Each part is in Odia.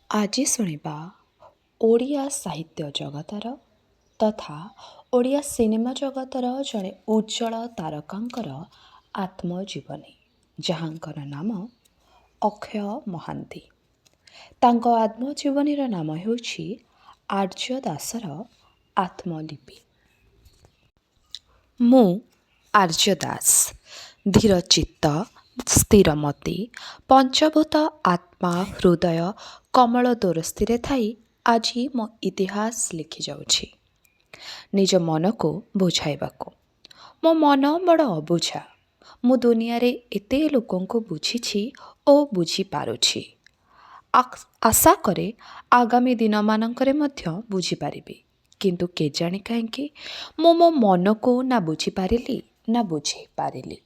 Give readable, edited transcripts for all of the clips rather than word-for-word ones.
ଆଜି ଶୁଣିବା ଓଡ଼ିଆ ସାହିତ୍ୟ ଜଗତର ତଥା ଓଡ଼ିଆ ସିନେମା ଜଗତର ଜଣେ ଉଜ୍ଜଳ ତାରକାଙ୍କର ଆତ୍ମଜୀବନୀ, ଯାହାଙ୍କର ନାମ ଅକ୍ଷୟ ମହାନ୍ତି। ତାଙ୍କ ଆତ୍ମଜୀବନୀର ନାମ ହେଉଛି ଆର୍ଯ୍ୟ ଦାସର ଆତ୍ମଲିପି। ମୁଁ ଆର୍ଯ୍ୟ ଦାସ, ଧୀରଚିତ୍ତ, ସ୍ଥିରମତି, ପଞ୍ଚଭୂତ ଆତ୍ମା ହୃଦୟ କମଳ ଦୋରସ୍ତିରେ ଥାଇ ଆଜି ମୋ ଇତିହାସ ଲେଖି ଯାଉଛି ନିଜ ମନକୁ ବୁଝାଇବାକୁ। ମୋ ମନ ବଡ଼ ଅବୁଝା। ମୁଁ ଦୁନିଆରେ ଏତେ ଲୋକଙ୍କୁ ବୁଝିଛି ଓ ବୁଝିପାରୁଛି। ଆଶା କରେ ଆଗାମୀ ଦିନମାନଙ୍କରେ ମଧ୍ୟ ବୁଝିପାରିବି। କିନ୍ତୁ କେଜାଣି କାହିଁକି ମୁଁ ମୋ ମନକୁ ନା ବୁଝିପାରିଲି ନା ବୁଝିପାରିଲି।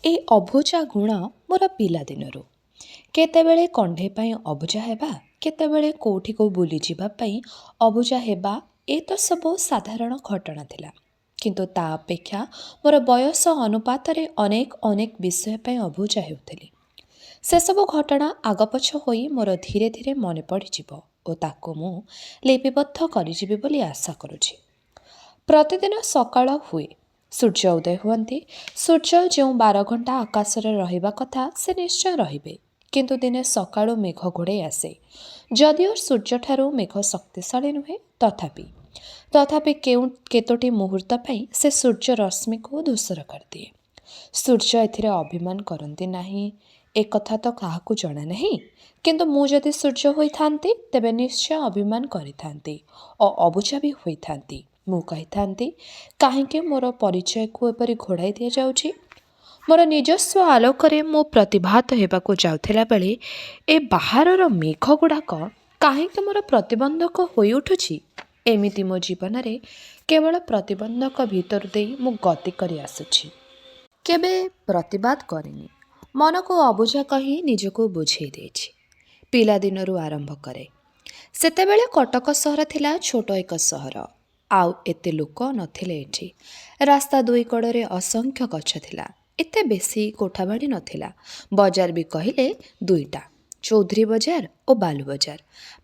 ଏ ଅବୁଝା ଗୁଣ ମୋର ପିଲାଦିନରୁ। କେତେବେଳେ କଣ୍ଢେଇ ପାଇଁ ଅବୁଝା ହେବା, କେତେବେଳେ କେଉଁଠିକୁ ବୁଲିଯିବା ପାଇଁ ଅବୁଝା ହେବା, ଏ ତ ସବୁ ସାଧାରଣ ଘଟଣା ଥିଲା। କିନ୍ତୁ ତା ଅପେକ୍ଷା ମୋର ବୟସ ଅନୁପାତରେ ଅନେକ ବିଷୟ ପାଇଁ ଅବୁଝା ହେଉଥିଲି। ସେସବୁ ଘଟଣା ଆଗପଛ ହୋଇ ମୋର ଧୀରେ ଧୀରେ ମନେ ପଡ଼ିଯିବ ଓ ତାକୁ ମୁଁ ଲିପିବଦ୍ଧ କରିଯିବି ବୋଲି ଆଶା କରୁଛି। ପ୍ରତିଦିନ ସକାଳ ହୁଏ, ସୂର୍ଯ୍ୟ ଉଦୟ ହୁଅନ୍ତି। ସୂର୍ଯ୍ୟ ଯେଉଁ 12 ଘଣ୍ଟା ଆକାଶରେ ରହିବା କଥା ସେ ନିଶ୍ଚୟ ରହିବେ। କିନ୍ତୁ ଦିନେ ସକାଳୁ ମେଘ ଘୋଡ଼େଇ ଆସେ। ଯଦିଓ ସୂର୍ଯ୍ୟଠାରୁ ମେଘ ଶକ୍ତିଶାଳୀ ନୁହେଁ, ତଥାପି କେତୋଟି ମୁହୂର୍ତ୍ତ ପାଇଁ ସେ ସୂର୍ଯ୍ୟ ରଶ୍ମିକୁ ଧୂସର କରିଦିଏ। ସୂର୍ଯ୍ୟ ଏଥିରେ ଅଭିମାନ କରନ୍ତି ନାହିଁ ଏକଥା ତ କାହାକୁ ଜଣା ନାହିଁ। କିନ୍ତୁ ମୁଁ ଯଦି ସୂର୍ଯ୍ୟ ହୋଇଥାନ୍ତି ତେବେ ନିଶ୍ଚୟ ଅଭିମାନ କରିଥାନ୍ତି ଓ ଅବୁଝା ବି ହୋଇଥାନ୍ତି। ମୁଁ କହିଥାନ୍ତି, କାହିଁକି ମୋର ପରିଚୟକୁ ଏପରି ଘୋଡ଼ାଇ ଦିଆଯାଉଛି? ମୋର ନିଜସ୍ୱ ଆଲୋକରେ ମୁଁ ପ୍ରତିଭାତ ହେବାକୁ ଯାଉଥିଲା ବେଳେ ଏ ବାହାରର ମେଘ ଗୁଡ଼ାକ କାହିଁକି ମୋର ପ୍ରତିବନ୍ଧକ ହୋଇଉଠୁଛି? ଏମିତି ମୋ ଜୀବନରେ କେବଳ ପ୍ରତିବନ୍ଧକ ଭିତରୁ ଦେଇ ମୁଁ ଗତି କରି ଆସୁଛି। କେବେ ପ୍ରତିବାଦ କରିନି। ମନକୁ ଅବୁଝା କହି ନିଜକୁ ବୁଝେଇ ଦେଇଛି। ପିଲାଦିନରୁ ଆରମ୍ଭ କରେ। ସେତେବେଳେ କଟକ ସହର ଥିଲା ଛୋଟ ଏକ ସହର। ଆଉ ଏତେ ଲୋକ ନଥିଲେ ଏଠି। ରାସ୍ତା ଦୁଇ କଡ଼ରେ ଅସଂଖ୍ୟ ଗଛ ଥିଲା। ଏତେ ବେଶୀ କୋଠାବାଡ଼ି ନଥିଲା। ବଜାର ବି କହିଲେ ଦୁଇଟା, ଚୌଧୁରୀ ବଜାର ଓ ବାଲୁ ବଜାର।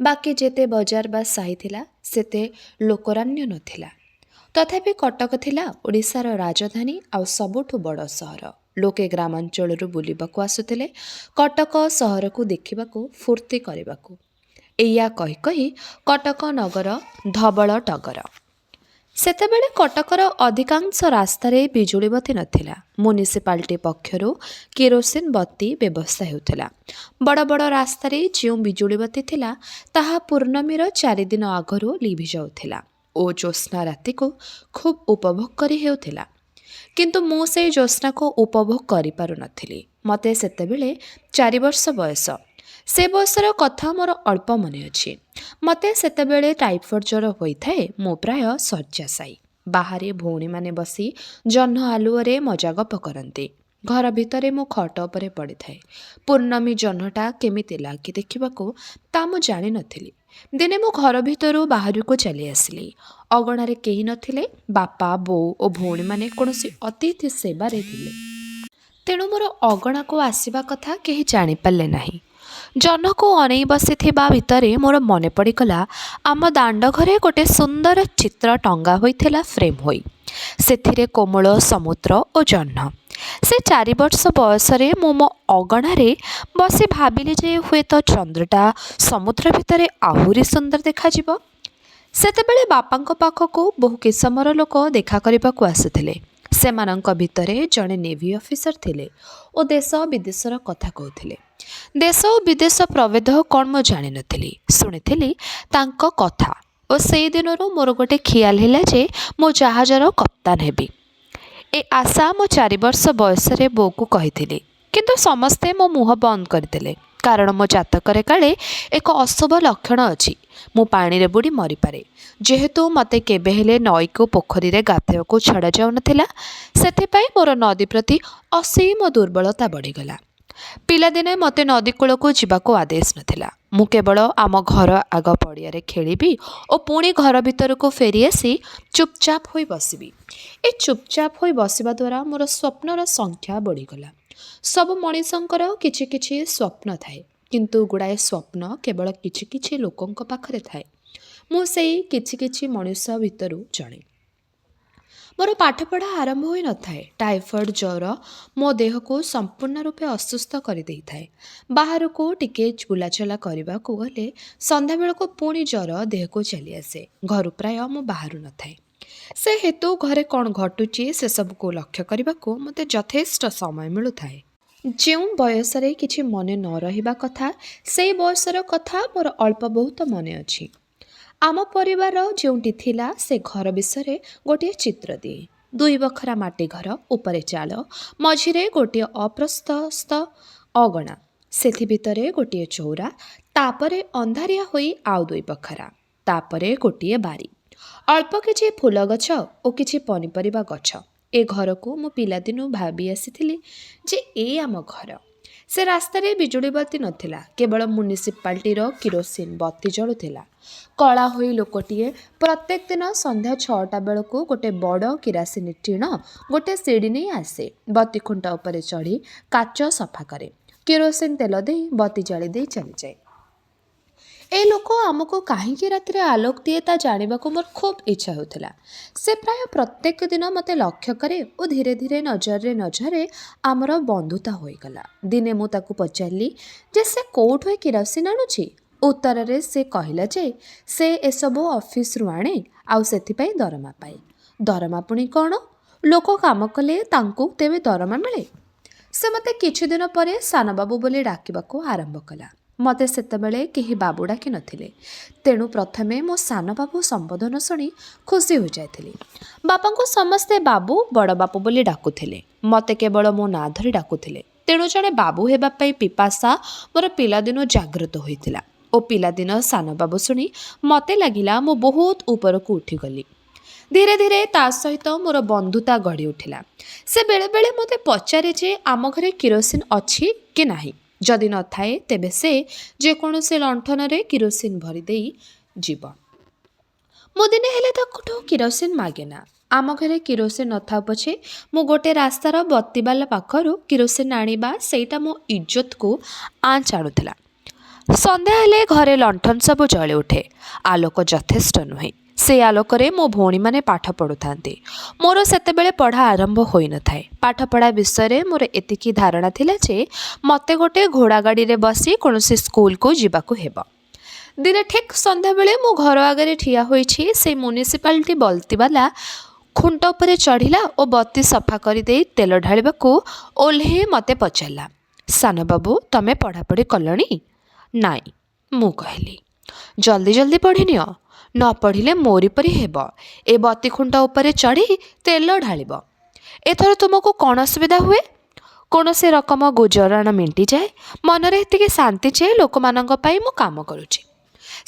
ବାକି ଯେତେ ବଜାର ବା ସାହି ଥିଲା ସେତେ ଲୋକରାନ୍ୟ ନଥିଲା। ତଥାପି କଟକ ଥିଲା ଓଡ଼ିଶାର ରାଜଧାନୀ ଆଉ ସବୁଠୁ ବଡ଼ ସହର। ଲୋକେ ଗ୍ରାମାଞ୍ଚଳରୁ ବୁଲିବାକୁ ଆସୁଥିଲେ କଟକ ସହରକୁ ଦେଖିବାକୁ, ଫୁର୍ତ୍ତି କରିବାକୁ। ଏଇଆ କହି କହି କଟକ ନଗର ଧବଳ ଟଗର। ସେତେବେଳେ କଟକର ଅଧିକାଂଶ ରାସ୍ତାରେ ବିଜୁଳି ବତୀ ନଥିଲା। ମ୍ୟୁନିସିପାଲିଟି ପକ୍ଷରୁ କିରୋସିନ ବତୀ ବ୍ୟବସ୍ଥା ହେଉଥିଲା। ବଡ଼ ବଡ଼ ରାସ୍ତାରେ ଯେଉଁ ବିଜୁଳି ବତୀ ଥିଲା ତାହା ପୂର୍ଣ୍ଣମୀର 4 ଦିନ ଆଗରୁ ଲିଭି ଯାଉଥିଲା ଓ ଜ୍ୟୋତ୍ସ୍ନା ରାତିକୁ ଖୁବ୍ ଉପଭୋଗ କରି ହେଉଥିଲା। କିନ୍ତୁ ମୁଁ ସେଇ ଜ୍ୟୋତ୍ସ୍ନାକୁ ଉପଭୋଗ କରିପାରୁନଥିଲି। ମୋତେ ସେତେବେଳେ 4 ବର୍ଷ ବୟସ। ସେ ବୟସର କଥା ମୋର ଅଳ୍ପ ମନେ ଅଛି। ମୋତେ ସେତେବେଳେ ଟାଇଫଏଡ଼୍ ଜ୍ୱର ହୋଇଥାଏ। ମୁଁ ପ୍ରାୟ ଶଯ୍ୟାଶାୟୀ। ବାହାରେ ଭଉଣୀମାନେ ବସି ଜହ୍ନ ଆଲୁଅରେ ମଜାଗପ କରନ୍ତି। ଘର ଭିତରେ ମୁଁ ଖଟ ଉପରେ ପଡ଼ିଥାଏ। ପୂର୍ଣ୍ଣମୀ ଜହ୍ନଟା କେମିତି ଲାଗେ ଦେଖିବାକୁ ତା ମୁଁ ଜାଣିନଥିଲି। ଦିନେ ମୁଁ ଘର ଭିତରୁ ବାହାରକୁ ଚାଲି ଆସିଲି। ଅଗଣାରେ କେହି ନଥିଲେ। ବାପା, ବୋଉ ଓ ଭଉଣୀମାନେ କୌଣସି ଅତିଥି ସେବାରେ ଥିଲେ। ତେଣୁ ମୋର ଅଗଣାକୁ ଆସିବା କଥା କେହି ଜାଣିପାରିଲେ ନାହିଁ। ଜହ୍ନକୁ ଅନେଇ ବସିଥିବା ଭିତରେ ମୋର ମନେ ପଡ଼ିଗଲା ଆମ ଦାଣ୍ଡ ଘରେ ଗୋଟେ ସୁନ୍ଦର ଚିତ୍ର ଟଙ୍ଗା ହୋଇଥିଲା ଫ୍ରେମ୍ ହୋଇ। ସେଥିରେ କୋମଳ ସମୁଦ୍ର ଓ ଜହ୍ନ। ସେ 4 ବର୍ଷ ବୟସରେ ମୁଁ ମୋ ଅଗଣାରେ ବସି ଭାବିଲି ଯେ ହୁଏତ ଚନ୍ଦ୍ରଟା ସମୁଦ୍ର ଭିତରେ ଆହୁରି ସୁନ୍ଦର ଦେଖାଯିବ। ସେତେବେଳେ ବାପାଙ୍କ ପାଖକୁ ବହୁ କିସମର ଲୋକ ଦେଖା କରିବାକୁ ଆସୁଥିଲେ। ସେମାନଙ୍କ ଭିତରେ ଜଣେ ନେଭି ଅଫିସର ଥିଲେ ଓ ଦେଶ ବିଦେଶର କଥା କହୁଥିଲେ। ଦେଶ ଓ ବିଦେଶ ପ୍ରଭେଦ କ'ଣ ମୁଁ ଜାଣିନଥିଲି। ଶୁଣିଥିଲି ତାଙ୍କ କଥା ଓ ସେଇ ଦିନରୁ ମୋର ଗୋଟେ ଖିଆଲ ହେଲା ଯେ ମୁଁ ଜାହାଜର କପ୍ତାନ ହେବି। ଏ ଆଶା ମୁଁ 4 ବର୍ଷ ବୟସରେ ବୋଉକୁ କହିଥିଲି। କିନ୍ତୁ ସମସ୍ତେ ମୋ ମୁହଁ ବନ୍ଦ କରିଦେଲେ। କାରଣ ମୋ ଜାତକରେ କାଳେ ଏକ ଅଶୁଭ ଲକ୍ଷଣ ଅଛି। ମୁଁ ପାଣିରେ ବୁଡ଼ି ମରିପାରେ। ଯେହେତୁ ମୋତେ କେବେ ହେଲେ ନଈକୁ ପୋଖରୀରେ ଗାଧୋଇବାକୁ ଛଡ଼ାଯାଉନଥିଲା, ସେଥିପାଇଁ ମୋର ନଦୀ ପ୍ରତି ଅସୀମ ଦୁର୍ବଳତା ବଢ଼ିଗଲା। ପିଲାଦିନେ ମୋତେ ନଦୀ କୂଳକୁ ଯିବାକୁ ଆଦେଶ ନଥିଲା। ମୁଁ କେବଳ ଆମ ଘର ଆଗ ପଡ଼ିଆରେ ଖେଳିବି ଓ ପୁଣି ଘର ଭିତରକୁ ଫେରିଆସି ଚୁପଚାପ ହୋଇ ବସିବି। ଏ ଚୁପଚାପ ହୋଇ ବସିବା ଦ୍ୱାରା ମୋର ସ୍ୱପ୍ନର ସଂଖ୍ୟା ବଢ଼ିଗଲା। ସବୁ ମଣିଷଙ୍କର କିଛି କିଛି ସ୍ୱପ୍ନ ଥାଏ। କିନ୍ତୁ ଗୁଡ଼ାଏ ସ୍ୱପ୍ନ କେବଳ କିଛି କିଛି ଲୋକଙ୍କ ପାଖରେ ଥାଏ। ମୁଁ ସେଇ କିଛି କିଛି ମଣିଷ ଭିତରୁ ଜଣେ। ମୋର ପାଠପଢ଼ା ଆରମ୍ଭ ହୋଇନଥାଏ। ଟାଇଫଏଡ଼୍ ଜ୍ୱର ମୋ ଦେହକୁ ସମ୍ପୂର୍ଣ୍ଣ ରୂପେ ଅସୁସ୍ଥ କରିଦେଇଥାଏ। ବାହାରକୁ ଟିକେ ବୁଲାଚଲା କରିବାକୁ ଗଲେ ସନ୍ଧ୍ୟାବେଳକୁ ପୁଣି ଜ୍ୱର ଦେହକୁ ଚାଲିଆସେ। ଘରୁ ପ୍ରାୟ ମୁଁ ବାହାରୁ ନଥାଏ। ସେ ହେତୁ ଘରେ କ'ଣ ଘଟୁଛି ସେସବୁକୁ ଲକ୍ଷ୍ୟ କରିବାକୁ ମୋତେ ଯଥେଷ୍ଟ ସମୟ ମିଳୁଥାଏ। ଯେଉଁ ବୟସରେ କିଛି ମନେ ନ ରହିବା କଥା, ସେଇ ବୟସର କଥା ମୋର ଅଳ୍ପ ବହୁତ ମନେ ଅଛି। ଆମ ପରିବାର ଯେଉଁଠି ଥିଲା ସେ ଘର ବିଷୟରେ ଗୋଟିଏ ଚିତ୍ର ଦିଏ। 2 ବଖରା ମାଟି ଘର, ଉପରେ ଚାଳ, ମଝିରେ ଗୋଟିଏ ଅପ୍ରଶସ୍ତ ଅଗଣା, ସେଥି ଭିତରେ ଗୋଟିଏ ଚଉରା, ତାପରେ ଅନ୍ଧାରିଆ ହୋଇ ଆଉ 2 ବଖରା, ତାପରେ ଗୋଟିଏ ବାରି, ଅଳ୍ପ କିଛି ଫୁଲ ଗଛ ଓ କିଛି ପନିପରିବା ଗଛ। ଏ ଘରକୁ ମୁଁ ପିଲାଦିନୁ ଭାବି ଆସିଥିଲି ଯେ ଏ ଆମ ଘର। ସେ ରାସ୍ତାରେ ବିଜୁଳି ବତୀ ନଥିଲା, କେବଳ ମ୍ୟୁନିସିପାଲିଟିର କିରୋସିନ ବତୀ ଜଳୁଥିଲା। କଳା ହୋଇ ଲୋକଟିଏ ପ୍ରତ୍ୟେକ ଦିନ ସନ୍ଧ୍ୟା 6ଟା ବେଳକୁ ଗୋଟେ ବଡ଼ କିରାସିନି ଟିଣ ଗୋଟେ ସିଡ଼ି ନେଇ ଆସେ। ବତୀ ଖୁଣ୍ଟ ଉପରେ ଚଢ଼ି କାଚ ସଫା କରେ, କିରୋସିନ ତେଲ ଦେଇ ବତୀ ଜାଳି ଦେଇ ଚାଲିଯାଏ। ଏ ଲୋକ ଆମକୁ କାହିଁକି ରାତିରେ ଆଲୋକ ଦିଏ ତା ଜାଣିବାକୁ ମୋର ଖୁବ୍ ଇଚ୍ଛା ହେଉଥିଲା। ସେ ପ୍ରାୟ ପ୍ରତ୍ୟେକ ଦିନ ମୋତେ ଲକ୍ଷ୍ୟ କରେ ଓ ଧୀରେ ଧୀରେ ନଜରରେ ଆମର ବନ୍ଧୁତା ହୋଇଗଲା। ଦିନେ ମୁଁ ତାକୁ ପଚାରିଲି ଯେ ସେ କେଉଁଠୁ ଏ କିରୋସିନ ଆଣୁଛି। ଉତ୍ତରରେ ସେ କହିଲା ଯେ ସେ ଏସବୁ ଅଫିସରୁ ଆଣେ ଆଉ ସେଥିପାଇଁ ଦରମା ପାଏ। ଦରମା ପୁଣି କ'ଣ? ଲୋକ କାମ କଲେ ତାଙ୍କୁ ତେବେ ଦରମା ମିଳେ? ସେ ମୋତେ କିଛି ଦିନ ପରେ ସାନବାବୁ ବୋଲି ଡାକିବାକୁ ଆରମ୍ଭ କଲା। ମୋତେ ସେତେବେଳେ କେହି ବାବୁ ଡାକି ନଥିଲେ, ତେଣୁ ପ୍ରଥମେ ମୋ ସାନବାବୁ ସମ୍ବୋଧନ ଶୁଣି ଖୁସି ହୋଇଯାଇଥିଲି। ବାପାଙ୍କୁ ସମସ୍ତେ ବାବୁ, ବଡ଼ ବାପୁ ବୋଲି ଡାକୁଥିଲେ, ମୋତେ କେବଳ ମୋ ନାଁ ଧରି ଡାକୁଥିଲେ। ତେଣୁ ଜଣେ ବାବୁ ହେବା ପାଇଁ ପିପାସା ମୋର ପିଲାଦିନୁ ଜାଗ୍ରତ ହୋଇଥିଲା ଓ ପିଲାଦିନ ସାନବାବୁ ଶୁଣି ମୋତେ ଲାଗିଲା ମୁଁ ବହୁତ ଉପରକୁ ଉଠିଗଲି। ଧୀରେ ଧୀରେ ତା ସହିତ ମୋର ବନ୍ଧୁତା ଗଢ଼ି ଉଠିଲା। ସେ ବେଳେବେଳେ ମୋତେ ପଚାରେ ଯେ ଆମ ଘରେ କିରୋସିନ ଅଛି କି ନାହିଁ। ଯଦି ନଥାଏ ତେବେ ସେ ଯେକୌଣସି ଲଣ୍ଠନରେ କିରୋସିନ ଭରିଦେଇ ଯିବ। ମୁଁ ଦିନେ ହେଲେ ତାଙ୍କଠୁ କିରୋସିନ ମାଗେନା। ଆମ ଘରେ କିରୋସିନ ନଥାଉ ପଛେ ମୁଁ ଗୋଟେ ରାସ୍ତାର ବତୀବାଲା ପାଖରୁ କିରୋସିନ ଆଣିବା ସେଇଟା ମୋ ଇଜ୍ଜତକୁ ଆଞ୍ଚ ଆଣୁଥିଲା। ସନ୍ଧ୍ୟା ହେଲେ ଘରେ ଲଣ୍ଠନ ସବୁ ଜଳି ଉଠେ। ଆଲୋକ ଯଥେଷ୍ଟ ନୁହେଁ। ସେ ଆଲୋକରେ ମୋ ଭଉଣୀମାନେ ପାଠ ପଢ଼ୁଥାନ୍ତି। ମୋର ସେତେବେଳେ ପଢ଼ା ଆରମ୍ଭ ହୋଇନଥାଏ। ପାଠପଢ଼ା ବିଷୟରେ ମୋର ଏତିକି ଧାରଣା ଥିଲା ଯେ ମୋତେ ଗୋଟେ ଘୋଡ଼ା ଗାଡ଼ିରେ ବସି କୌଣସି ସ୍କୁଲକୁ ଯିବାକୁ ହେବ। ଦିନେ ଠିକ୍ ସନ୍ଧ୍ୟାବେଳେ ମୁଁ ଘର ଆଗରେ ଠିଆ ହୋଇଛି। ସେ ମ୍ୟୁନିସିପାଲିଟି ବତୀବାଲା ଖୁଣ୍ଟ ଉପରେ ଚଢ଼ିଲା ଓ ବତୀ ସଫା କରିଦେଇ ତେଲ ଢାଳିବାକୁ ଓହ୍ଲେଇ ମୋତେ ପଚାରିଲା, ସାନବାବୁ ତମେ ପଢ଼ାପଢ଼ି କଲଣି? ନାଇଁ, ମୁଁ କହିଲି। ଜଲ୍ଦି ଜଲ୍ଦି ପଢ଼ିନିଅ, ନ ପଢ଼ିଲେ ମୋରି ପରି ହେବ। ଏ ବତୀ ଖୁଣ୍ଟ ଉପରେ ଚଢ଼ି ତେଲ ଢାଳିବ। ଏଥର ତୁମକୁ କ'ଣ ଅସୁବିଧା ହୁଏ? କୌଣସି ରକମ ଗୁଜରାଣ ମେଣ୍ଟିଯାଏ। ମନରେ ଏତିକି ଶାନ୍ତି ଯେ ଲୋକମାନଙ୍କ ପାଇଁ ମୁଁ କାମ କରୁଛି।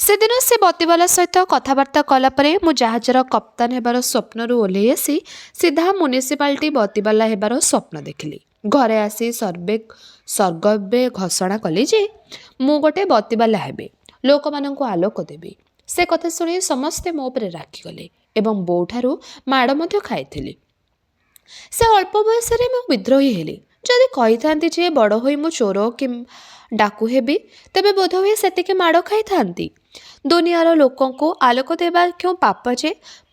ସେଦିନ ସେ ବତୀବାଲା ସହିତ କଥାବାର୍ତ୍ତା କଲା ପରେ ମୁଁ ଜାହାଜର କପ୍ତାନ ହେବାର ସ୍ୱପ୍ନରୁ ଓହ୍ଲେଇ ଆସି ସିଧା ମ୍ୟୁନିସିପାଲିଟି ବତୀବାଲା ହେବାର ସ୍ୱପ୍ନ ଦେଖିଲି। ଘରେ ଆସି ସଗର୍ବେ ଘୋଷଣା କଲି ଯେ ମୁଁ ଗୋଟେ ବତୀବାଲା ହେବି, ଲୋକମାନଙ୍କୁ ଆଲୋକ ଦେବି। ସେ କଥା ଶୁଣି ସମସ୍ତେ ମୋ ଉପରେ ରାଗିଗଲେ ଏବଂ ବୋଉଠାରୁ ମାଡ଼ ମଧ୍ୟ ଖାଇଥିଲି। ସେ ଅଳ୍ପ ବୟସରେ ମୁଁ ବିଦ୍ରୋହୀ ହେଲି। ଯଦି କହିଥାନ୍ତି ଯେ ବଡ଼ ହୋଇ ମୁଁ ଚୋର କି ଡାକୁ ହେବି, ତେବେ ବୋଧହୁଏ ସେତିକି ମାଡ଼ ଖାଇଥାନ୍ତି। ଦୁନିଆର ଲୋକଙ୍କୁ ଆଲୋକ ଦେବା କେଉଁ ପାପ ଯେ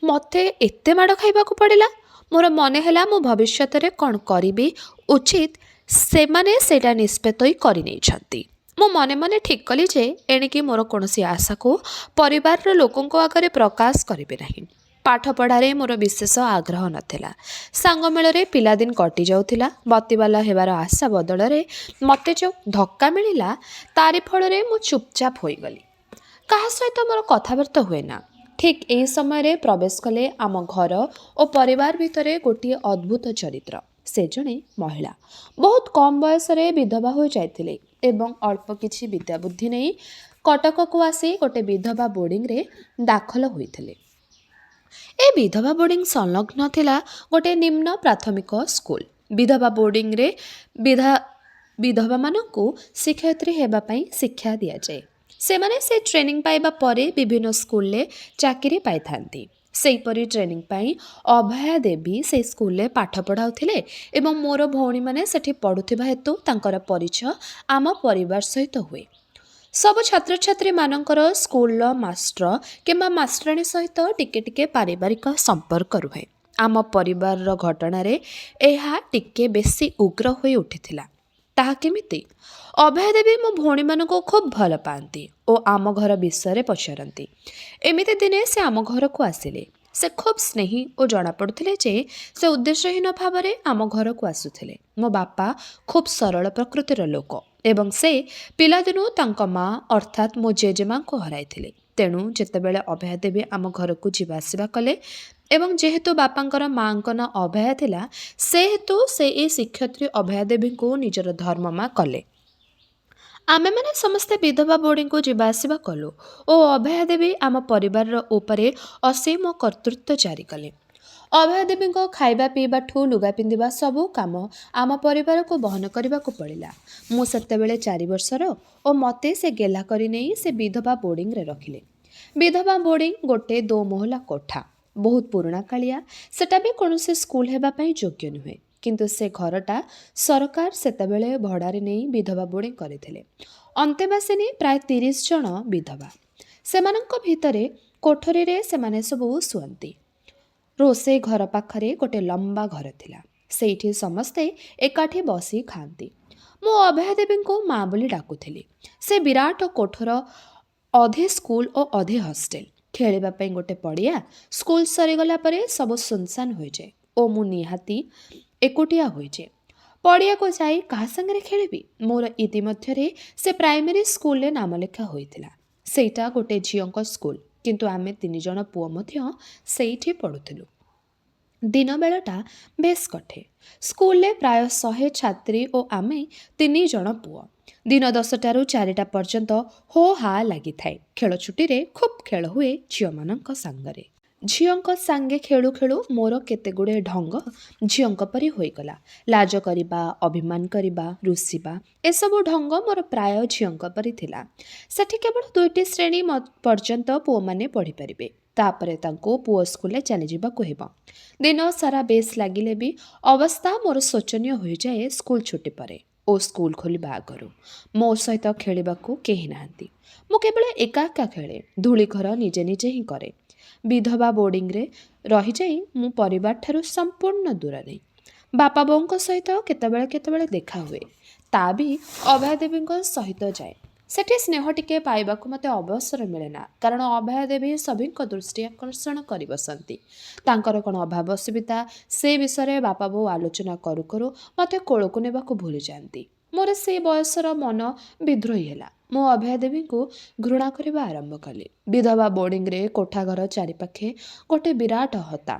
ମୋତେ ଏତେ ମାଡ଼ ଖାଇବାକୁ ପଡ଼ିଲା? ମୋର ମନେ ହେଲା ମୁଁ ଭବିଷ୍ୟତରେ କ'ଣ କରିବି ଉଚିତ ସେମାନେ ସେଇଟା ନିଷ୍ପତ୍ତି କରିନେଇଛନ୍ତି। ମୁଁ ମନେ ମନେ ଠିକ୍ କଲି ଯେ ଏଣିକି ମୋର କୌଣସି ଆଶାକୁ ପରିବାରର ଲୋକଙ୍କ ଆଗରେ ପ୍ରକାଶ କରିବି ନାହିଁ। ପାଠପଢ଼ାରେ ମୋର ବିଶେଷ ଆଗ୍ରହ ନଥିଲା। ସାଙ୍ଗମେଳରେ ପିଲାଦିନ କଟି ଯାଉଥିଲା। ବତୀବାଲା ହେବାର ଆଶା ବଦଳରେ ମୋତେ ଯେଉଁ ଧକ୍କା ମିଳିଲା ତାରି ଫଳରେ ମୁଁ ଚୁପଚାପ ହୋଇଗଲି। କାହା ସହିତ ମୋର କଥାବାର୍ତ୍ତା ହୁଏ ନା। ଠିକ୍ ଏହି ସମୟରେ ପ୍ରବେଶ କଲେ ଆମ ଘର ଓ ପରିବାର ଭିତରେ ଗୋଟିଏ ଅଦ୍ଭୁତ ଚରିତ୍ର। ସେ ଜଣେ ମହିଳା। ବହୁତ କମ୍ ବୟସରେ ବିଧବା ହୋଇଯାଇଥିଲେ ଏବଂ ଅଳ୍ପ କିଛି ବିଦ୍ୟାବୁଦ୍ଧି ନେଇ କଟକକୁ ଆସି ଗୋଟେ ବିଧବା ବୋର୍ଡ଼ିଂରେ ଦାଖଲ ହୋଇଥିଲେ। ଏ ବିଧବା ବୋର୍ଡ଼ିଂ ସଂଲଗ୍ନ ଥିଲା ଗୋଟେ ନିମ୍ନ ପ୍ରାଥମିକ ସ୍କୁଲ। ବିଧବା ବୋର୍ଡ଼ିଂରେ ବିଧବାମାନଙ୍କୁ ଶିକ୍ଷୟିତ୍ରୀ ହେବା ପାଇଁ ଶିକ୍ଷା ଦିଆଯାଏ। ସେମାନେ ସେ ଟ୍ରେନିଂ ପାଇବା ପରେ ବିଭିନ୍ନ ସ୍କୁଲରେ ଚାକିରି ପାଇଥାନ୍ତି। ସେହିପରି ଟ୍ରେନିଂ ପାଇଁ ଅଭୟା ଦେବୀ ସେହି ସ୍କୁଲରେ ପାଠ ପଢ଼ାଉଥିଲେ ଏବଂ ମୋର ଭଉଣୀମାନେ ସେଠି ପଢ଼ୁଥିବା ହେତୁ ତାଙ୍କର ପରିଚୟ ଆମ ପରିବାର ସହିତ ହୁଏ। ସବୁ ଛାତ୍ରଛାତ୍ରୀମାନଙ୍କର ସ୍କୁଲର ମାଷ୍ଟର କିମ୍ବା ମାଷ୍ଟରାଣୀ ସହିତ ଟିକେ ଟିକେ ପାରିବାରିକ ସମ୍ପର୍କ ରୁହେ। ଆମ ପରିବାରର ଘଟଣାରେ ଏହା ଟିକେ ବେଶୀ ଉଗ୍ର ହୋଇ ଉଠିଥିଲା। ତାହା କେମିତି? ଅଭୟା ଦେବୀ ମୋ ଭଉଣୀମାନଙ୍କୁ ଖୁବ୍ ଭଲ ପାଆନ୍ତି ଓ ଆମ ଘର ବିଷୟରେ ପଚାରନ୍ତି। ଏମିତି ଦିନେ ସେ ଆମ ଘରକୁ ଆସିଲେ। ସେ ଖୁବ୍ ସ୍ନେହୀ ଓ ଜଣାପଡ଼ୁଥିଲେ ଯେ ସେ ଉଦ୍ଦେଶ୍ୟହୀନ ଭାବରେ ଆମ ଘରକୁ ଆସୁଥିଲେ। ମୋ ବାପା ଖୁବ୍ ସରଳ ପ୍ରକୃତିର ଲୋକ ଏବଂ ସେ ପିଲାଦିନୁ ତାଙ୍କ ମା ଅର୍ଥାତ୍ ମୋ ଜେଜେମାଙ୍କୁ ହରାଇଥିଲେ। ତେଣୁ ଯେତେବେଳେ ଅଭୟା ଦେବୀ ଆମ ଘରକୁ ଯିବା ଆସିବା କଲେ ଏବଂ ଯେହେତୁ ବାପାଙ୍କର ମାଙ୍କ ନାଁ ଅଭୟା ଥିଲା, ସେହେତୁ ସେ ଏ ଶିକ୍ଷୟିତ୍ରୀ ଅଭୟା ଦେବୀଙ୍କୁ ନିଜର ଧର୍ମମା କଲେ। ଆମେମାନେ ସମସ୍ତେ ବିଧବା ବୋର୍ଡ଼ିଂକୁ ଯିବା ଆସିବା କଲୁ ଓ ଅଭୟା ଦେବୀ ଆମ ପରିବାରର ଉପରେ ଅସୀମ କର୍ତ୍ତୃତ୍ୱ ଜାରି କଲେ। ଅଭୟା ଦେବୀଙ୍କ ଖାଇବା ପିଇବାଠୁ ଲୁଗା ପିନ୍ଧିବା ସବୁ କାମ ଆମ ପରିବାରକୁ ବହନ କରିବାକୁ ପଡ଼ିଲା। ମୁଁ ସେତେବେଳେ 4 ବର୍ଷର ଓ ମୋତେ ସେ ଗେହ୍ଲା କରି ନେଇ ସେ ବିଧବା ବୋର୍ଡ଼ିଂରେ ରଖିଲେ। ବିଧବା ବୋର୍ଡ଼ିଂ ଗୋଟେ 2 ମହଲା କୋଠା, ବହୁତ ପୁରୁଣା କାଳିଆ। ସେଟା ବି କୌଣସି ସ୍କୁଲ ହେବା ପାଇଁ ଯୋଗ୍ୟ ନୁହେଁ। କିନ୍ତୁ ସେ ଘରଟା ସରକାର ସେତେବେଳେ ଭଡ଼ାରେ ନେଇ ବିଧବା ବୋର୍ଡ଼ିଂ କରିଥିଲେ। ଅନ୍ତେବାସିନୀ ପ୍ରାୟ 30 ଜଣ ବିଧବା। ସେମାନଙ୍କ ଭିତରେ କୋଠରୀରେ ସେମାନେ ସବୁ ଶୁଅନ୍ତି। ରୋଷେଇ ଘର ପାଖରେ ଗୋଟେ ଲମ୍ବା ଘର ଥିଲା। ସେଇଠି ସମସ୍ତେ ଏକାଠି ବସି ଖାଆନ୍ତି। ମୁଁ ଅଭୟା ଦେବୀଙ୍କୁ ମା ବୋଲି ଡାକୁଥିଲି। ସେ ବିରାଟ କୋଠର, ଅଧେ ସ୍କୁଲ ଓ ଅଧେ ହଷ୍ଟେଲ। ଖେଳିବା ପାଇଁ ଗୋଟେ ପଡ଼ିଆ। ସ୍କୁଲ ସରିଗଲା ପରେ ସବୁ ସୁନସାନ ହୋଇଯାଏ ଓ ମୁଁ ନିହାତି ଏକୁଟିଆ ହୋଇଯାଏ। ପଡ଼ିଆକୁ ଯାଇ କାହା ସାଙ୍ଗରେ ଖେଳିବି? ମୋର ଇତିମଧ୍ୟରେ ସେ ପ୍ରାଇମେରୀ ସ୍କୁଲରେ ନାମ ଲେଖା ହୋଇଥିଲା। ସେଇଟା ଗୋଟେ ଝିଅଙ୍କ ସ୍କୁଲ, କିନ୍ତୁ ଆମେ 3 ଜଣ ପୁଅ ମଧ୍ୟ ସେଇଠି ପଢ଼ୁଥିଲୁ। ଦିନବେଳଟା ବେଶ କଠେ। ସ୍କୁଲରେ ପ୍ରାୟ 100 ଛାତ୍ରୀ ଓ ଆମେ 3 ଜଣ ପୁଅ। ଦିନ 10ଟାରୁ 4ଟା ପର୍ଯ୍ୟନ୍ତ ହୋ ହା ଲାଗିଥାଏ। ଖେଳ ଛୁଟିରେ ଖୁବ୍ ଖେଳ ହୁଏ ଝିଅମାନଙ୍କ ସାଙ୍ଗରେ। ଝିଅଙ୍କ ସାଙ୍ଗେ ଖେଳୁ ଖେଳୁ ମୋର କେତେଗୁଡ଼ିଏ ଢଙ୍ଗ ଝିଅଙ୍କ ପରି ହୋଇଗଲା। ଲାଜ କରିବା, ଅଭିମାନ କରିବା, ରୁଷିବା, ଏସବୁ ଢଙ୍ଗ ମୋର ପ୍ରାୟ ଝିଅଙ୍କ ପରି ଥିଲା। ସେଠି କେବଳ 2ଟି ଶ୍ରେଣୀ ପର୍ଯ୍ୟନ୍ତ ପୁଅମାନେ ପଢ଼ିପାରିବେ। ତାପରେ ତାଙ୍କୁ ପୁଅ ସ୍କୁଲରେ ଚାଲିଯିବାକୁ ହେବ। ଦିନ ସାରା ବେଶ ଲାଗିଲେ ବି ଅବସ୍ଥା ମୋର ଶୋଚନୀୟ ହୋଇଯାଏ ସ୍କୁଲ ଛୁଟି ପରେ ଓ ସ୍କୁଲ ଖୋଲିବା ଆଗରୁ। ମୋ ସହିତ ଖେଳିବାକୁ କେହି ନାହାନ୍ତି। ମୁଁ କେବଳ ଏକା ଏକା ଖେଳେ। ଧୂଳିଘର ନିଜେ ନିଜେ ହିଁ କରେ। ବିଧବା ବୋର୍ଡ଼ିଂରେ ରହିଯାଇ ମୁଁ ପରିବାରଠାରୁ ସମ୍ପୂର୍ଣ୍ଣ ଦୂରରେ। ବାପା ବୋଉଙ୍କ ସହିତ କେତେବେଳେ କେତେବେଳେ ଦେଖା ହୁଏ। ତା ବି ଅଭୟା ଦେବୀଙ୍କ ସହିତ ଯାଏ। ସେଠି ସ୍ନେହ ଟିକେ ପାଇବାକୁ ମୋତେ ଅବସର ମିଳେ ନା, କାରଣ ଅଭୟା ଦେବୀ ସଭିଙ୍କ ଦୃଷ୍ଟି ଆକର୍ଷଣ କରି ବସନ୍ତି। ତାଙ୍କର କ'ଣ ଅଭାବ ଅସୁବିଧା ସେ ବିଷୟରେ ବାପା ବୋଉ ଆଲୋଚନା କରୁ କରୁ ମୋତେ କୋଳକୁ ନେବାକୁ ଭୁଲି ଯାଆନ୍ତି। ମୋର ସେ ବୟସର ମନ ବିଦ୍ରୋହୀ ହେଲା। ମୁଁ ଅଭୟା ଦେବୀଙ୍କୁ ଘୃଣା କରିବା ଆରମ୍ଭ କଲି। ବିଧବା ବୋର୍ଡ଼ିଂରେ କୋଠାଘର ଚାରିପାଖେ ଗୋଟେ ବିରାଟ ହତା।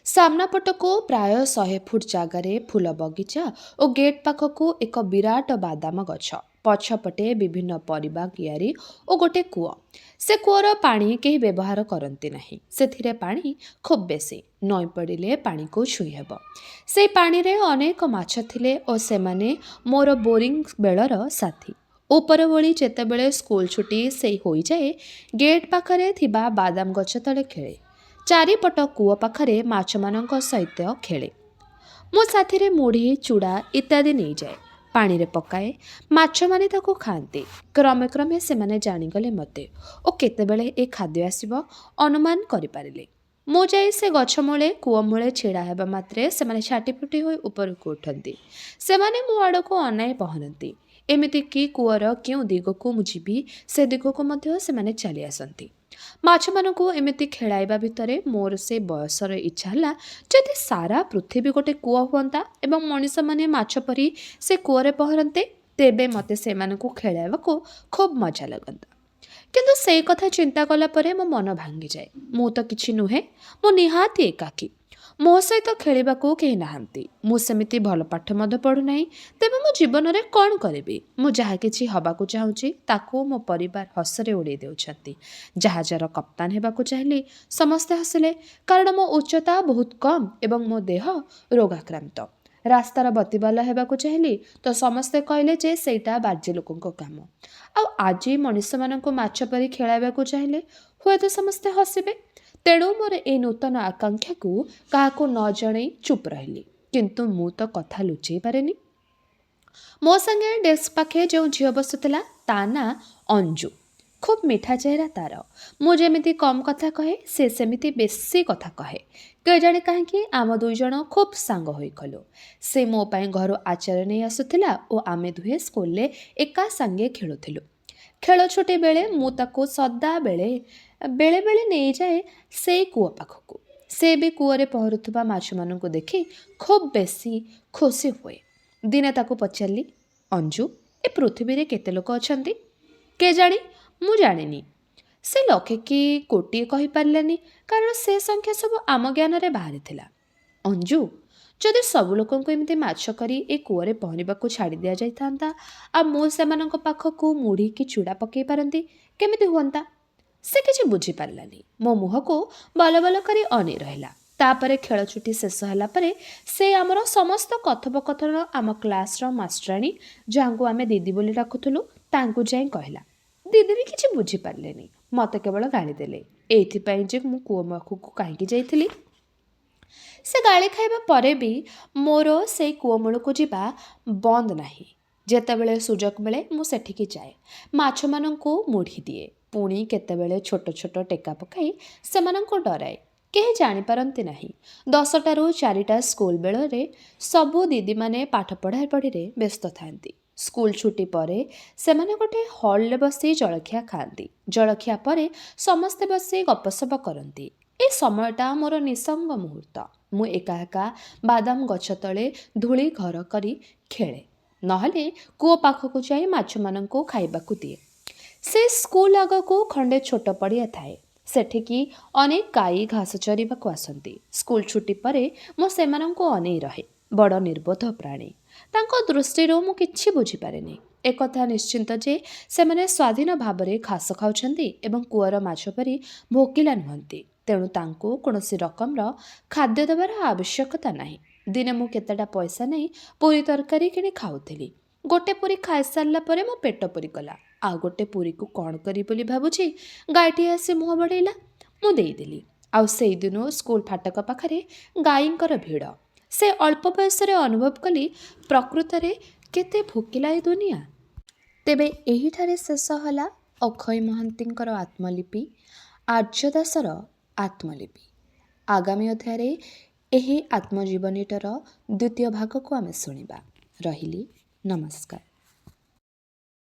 ସାମ୍ନା ପଟକୁ ପ୍ରାୟ 100 ଫୁଟ ଜାଗାରେ ଫୁଲ ବଗିଚା ଓ ଗେଟ୍ ପାଖକୁ ଏକ ବିରାଟ ବାଦାମ ଗଛ। ପଛପଟେ ବିଭିନ୍ନ ପରିବା କିଆରୀ ଓ ଗୋଟେ କୂଅ। ସେ କୂଅର ପାଣି କେହି ବ୍ୟବହାର କରନ୍ତି ନାହିଁ। ସେଥିରେ ପାଣି ଖୁବ୍ ବେଶୀ। ନଈ ପଡ଼ିଲେ ପାଣିକୁ ଛୁଇଁ ହେବ। ସେଇ ପାଣିରେ ଅନେକ ମାଛ ଥିଲେ ଓ ସେମାନେ ମୋର ବୋରିଂ ବେଳର ସାଥୀ। ଉପରଓଳି ଯେତେବେଳେ ସ୍କୁଲ ଛୁଟି ସେଇ ହୋଇଯାଏ, ଗେଟ୍ ପାଖରେ ଥିବା ବାଦାମ ଗଛ ତଳେ ଖେଳେ। ଚାରିପଟ କୂଅ ପାଖରେ ମାଛମାନଙ୍କ ସହିତ ଖେଳେ। ମୋ ସାଥିରେ ମୁଢ଼ି, ଚୁଡ଼ା ଇତ୍ୟାଦି ନେଇଯାଏ। ପାଣିରେ ପକାଏ। ମାଛମାନେ ତାକୁ ଖାଆନ୍ତି। କ୍ରମେ କ୍ରମେ ସେମାନେ ଜାଣିଗଲେ ମୋତେ ଓ କେତେବେଳେ ଏ ଖାଦ୍ୟ ଆସିବ ଅନୁମାନ କରିପାରିଲେ। ମୁଁ ଯାଇ ସେ ଗଛ ମୂଳେ, କୂଅ ମୂଳେ ଛିଡ଼ା ହେବା ମାତ୍ରେ ସେମାନେ ଛାଟିପିଟି ହୋଇ ଉପରକୁ ଉଠନ୍ତି। ସେମାନେ ମୋ ଆଡ଼କୁ ଅନାଇ ପହରନ୍ତି। ଏମିତିକି କୂଅର କେଉଁ ଦିଗକୁ ମୁଁ ଯିବି ସେ ଦିଗକୁ ମଧ୍ୟ ସେମାନେ ଚାଲି ଆସନ୍ତି। ମାଛମାନଙ୍କୁ ଏମିତି ଖେଳାଇବା ଭିତରେ ମୋର ସେ ବୟସର ଇଚ୍ଛା ହେଲା, ଯଦି ସାରା ପୃଥିବୀ ଗୋଟେ କୂଅ ହୁଅନ୍ତା ଏବଂ ମଣିଷମାନେ ମାଛ ପରି ସେ କୂଅରେ ପହରନ୍ତେ, ତେବେ ମୋତେ ସେମାନଙ୍କୁ ଖେଳାଇବାକୁ ଖୁବ୍ ମଜା ଲାଗନ୍ତା। କିନ୍ତୁ ସେଇ କଥା ଚିନ୍ତା କଲା ପରେ ମୋ ମନ ଭାଙ୍ଗିଯାଏ। ମୁଁ ତ କିଛି ନୁହେଁ। ମୁଁ ନିହାତି ଏକାକୀ। ମୋ ସହିତ ଖେଳିବାକୁ କେହି ନାହାନ୍ତି। ମୁଁ ସେମିତି ଭଲ ପାଠ ମଧ୍ୟ ପଢ଼ୁନାହିଁ। ତେବେ ମୁଁ ଜୀବନରେ କ'ଣ କରିବି? ମୁଁ ଯାହା କିଛି ହେବାକୁ ଚାହୁଁଛି ତାକୁ ମୋ ପରିବାର ହସରେ ଉଡ଼େଇ ଦେଉଛନ୍ତି। ଜାହାଜର କପ୍ତାନ ହେବାକୁ ଚାହିଁଲି, ସମସ୍ତେ ହସିଲେ, କାରଣ ମୋ ଉଚ୍ଚତା ବହୁତ କମ୍ ଏବଂ ମୋ ଦେହ ରୋଗାକ୍ରାନ୍ତ। ରାସ୍ତାର ବତିବାଲା ହେବାକୁ ଚାହିଁଲି ତ ସମସ୍ତେ କହିଲେ ଯେ ସେଇଟା ବାଜ୍ୟ ଲୋକଙ୍କ କାମ। ଆଉ ଆଜି ମଣିଷମାନଙ୍କୁ ମାଛ ପରି ଖେଳାଇବାକୁ ଚାହିଁଲେ ହୁଏତ ସମସ୍ତେ ହସିବେ। ତେଣୁ ମୋର ଏଇ ନୂତନ ଆକାଂକ୍ଷାକୁ କାହାକୁ ନ ଜଣେଇ ଚୁପ୍ ରହିଲି। କିନ୍ତୁ ମୁଁ ତ କଥା ଲୁଚେଇ ପାରେନି। ମୋ ସାଙ୍ଗେ ଡେସ୍କ ପାଖେ ଯେଉଁ ଝିଅ ବସୁଥିଲା ତା ନାଁ ଅଞ୍ଜୁ। ଖୁବ୍ ମିଠା ଚେହେରା ତା'ର। ମୁଁ ଯେମିତି କମ୍ କଥା କହେ ସେ ସେମିତି ବେଶୀ କଥା କହେ। କେଜାଣି କାହିଁକି ଆମ ଦୁଇଜଣ ଖୁବ୍ ସାଙ୍ଗ ହୋଇଗଲୁ। ସେ ମୋ ପାଇଁ ଘରୁ ଆଚାର ନେଇ ଆସୁଥିଲା ଓ ଆମେ ଦୁହେଁ ସ୍କୁଲରେ ଏକା ସାଙ୍ଗେ ଖେଳୁଥିଲୁ। ଖେଳ ଛୁଟି ବେଳେ ମୁଁ ତାକୁ ସଦାବେଳେ ବେଳେ ନେଇଯାଏ ସେଇ କୂଅ ପାଖକୁ। ସେ ବି କୂଅରେ ପହଁରୁଥିବା ମାଛମାନଙ୍କୁ ଦେଖି ଖୁବ୍ ବେଶୀ ଖୁସି ହୁଏ। ଦିନେ ତାକୁ ପଚାରିଲି, ଅଞ୍ଜୁ, ଏ ପୃଥିବୀରେ କେତେ ଲୋକ ଅଛନ୍ତି? କେଜାଣି, ମୁଁ ଜାଣିନି। ସେ ଲକ୍ଷେ କି କୋଟିଏ କହିପାରିଲାନି, କାରଣ ସେ ସଂଖ୍ୟା ସବୁ ଆମ ଜ୍ଞାନରେ ବାହାରିଥିଲା। ଅଞ୍ଜୁ, ଯଦି ସବୁ ଲୋକଙ୍କୁ ଏମିତି ମାଛ କରି ଏ କୂଅରେ ପହଁରିବାକୁ ଛାଡ଼ି ଦିଆଯାଇଥାନ୍ତା ଆଉ ମୁଁ ସେମାନଙ୍କ ପାଖକୁ ମୁଢ଼ି କି ଚୂଡ଼ା ପକାଇ ପାରନ୍ତି, କେମିତି ହୁଅନ୍ତା? ସେ କିଛି ବୁଝିପାରିଲାନି। ମୋ ମୁହଁକୁ ବଲ ବଲ କରି ଅନେଇ ରହିଲା। ତାପରେ ଖେଳ ଛୁଟି ଶେଷ ହେଲା ପରେ ସେ ଆମର ସମସ୍ତ କଥୋପକଥନ ଆମ କ୍ଲାସ୍ର ମାଷ୍ଟରାଣୀ, ଯାହାଙ୍କୁ ଆମେ ଦିଦି ବୋଲି ଡାକୁଥିଲୁ, ତାଙ୍କୁ ଯାଇ କହିଲା। ଦିଦି ବି କିଛି ବୁଝିପାରିଲେନି। ମୋତେ କେବଳ ଗାଳି ଦେଲେ, ଏଇଥିପାଇଁ ଯେ ମୁଁ କୂଅ ପାଖକୁ କାହିଁକି ଯାଇଥିଲି। ସେ ଗାଳି ଖାଇବା ପରେ ବି ମୋର ସେଇ କୂଅମୂଳକୁ ଯିବା ବନ୍ଦ ନାହିଁ। ଯେତେବେଳେ ସୁଯୋଗ ମିଳେ ମୁଁ ସେଠିକି ଯାଏ। ମାଛମାନଙ୍କୁ ମୁଢ଼ି ଦିଏ। ପୁଣି କେତେବେଳେ ଛୋଟ ଛୋଟ ଟେକା ପକାଇ ସେମାନଙ୍କୁ ଡରାଏ। କେହି ଜାଣିପାରନ୍ତି ନାହିଁ। 10ଟାରୁ 4ଟା ସ୍କୁଲ ବେଳରେ ସବୁ ଦିଦିମାନେ ପାଠ ପଢ଼ାପଢ଼ିରେ ବ୍ୟସ୍ତ ଥାନ୍ତି। ସ୍କୁଲ ଛୁଟି ପରେ ସେମାନେ ଗୋଟିଏ ହଲ୍ରେ ବସି ଜଳଖିଆ ଖାଆନ୍ତି। ଜଳଖିଆ ପରେ ସମସ୍ତେ ବସି ଗପସପ କରନ୍ତି। ଏ ସମୟଟା ମୋର ନିଃସଙ୍ଗ ମୁହୂର୍ତ୍ତ। ମୁଁ ଏକା ଏକା ବାଦାମ ଗଛ ତଳେ ଧୂଳି ଘର କରି ଖେଳେ। ନହେଲେ କୂଅ ପାଖକୁ ଯାଇ ମାଛମାନଙ୍କୁ ଖାଇବାକୁ ଦିଏ। ସେ ସ୍କୁଲ ଆଗକୁ ଖଣ୍ଡେ ଛୋଟ ପଡ଼ିଆ ଥାଏ। ସେଠିକି ଅନେକ ଗାଈ ଘାସ ଚରିବାକୁ ଆସନ୍ତି। ସ୍କୁଲ ଛୁଟି ପରେ ମୁଁ ସେମାନଙ୍କୁ ଅନେଇ ରହେ। ବଡ଼ ନିର୍ବୋଧ ପ୍ରାଣୀ। ତାଙ୍କ ଦୃଷ୍ଟିରୁ ମୁଁ କିଛି ବୁଝିପାରେନି। ଏକଥା ନିଶ୍ଚିନ୍ତ ଯେ ସେମାନେ ସ୍ୱାଧୀନ ଭାବରେ ଘାସ ଖାଉଛନ୍ତି ଏବଂ କୂଅର ମାଛ ପରି ଭୋକିଲା ନୁହନ୍ତି। ତେଣୁ ତାଙ୍କୁ କୌଣସି ରକମର ଖାଦ୍ୟ ଦେବାର ଆବଶ୍ୟକତା ନାହିଁ। ଦିନେ ମୁଁ କେତେଟା ପଇସା ନେଇ ପୁରୀ ତରକାରୀ କିଣି ଖାଉଥିଲି। ଗୋଟେ ପୁରୀ ଖାଇସାରିଲା ପରେ ମୋ ପେଟ ପୁରିଗଲା। ଆଉ ଗୋଟେ ପୁରୀକୁ କ'ଣ କରିବି ବୋଲି ଭାବୁଛି ଗାଈଟିଏ ଆସି ମୁହଁ ବଢ଼େଇଲା। ମୁଁ ଦେଇଦେଲି। ଆଉ ସେଇଦିନୁ ସ୍କୁଲ ଫାଟକ ପାଖରେ ଗାଈଙ୍କର ଭିଡ଼। ସେ ଅଳ୍ପ ବୟସରେ ଅନୁଭବ କଲି ପ୍ରକୃତରେ କେତେ ଭୋକିଲା ଏ ଦୁନିଆ। ତେବେ ଏହିଠାରେ ଶେଷ ହେଲା ଅକ୍ଷୟ ମହାନ୍ତିଙ୍କର ଆତ୍ମଲିପି ଆର୍ଯ୍ୟଦାସର ଆତ୍ମଲିପି। ଆଗାମୀ ଅଧ୍ୟାୟରେ ଏହି ଆତ୍ମଜୀବନୀଟିର ଦ୍ୱିତୀୟ ଭାଗକୁ ଆମେ ଶୁଣିବା। ରହିଲି, ନମସ୍କାର।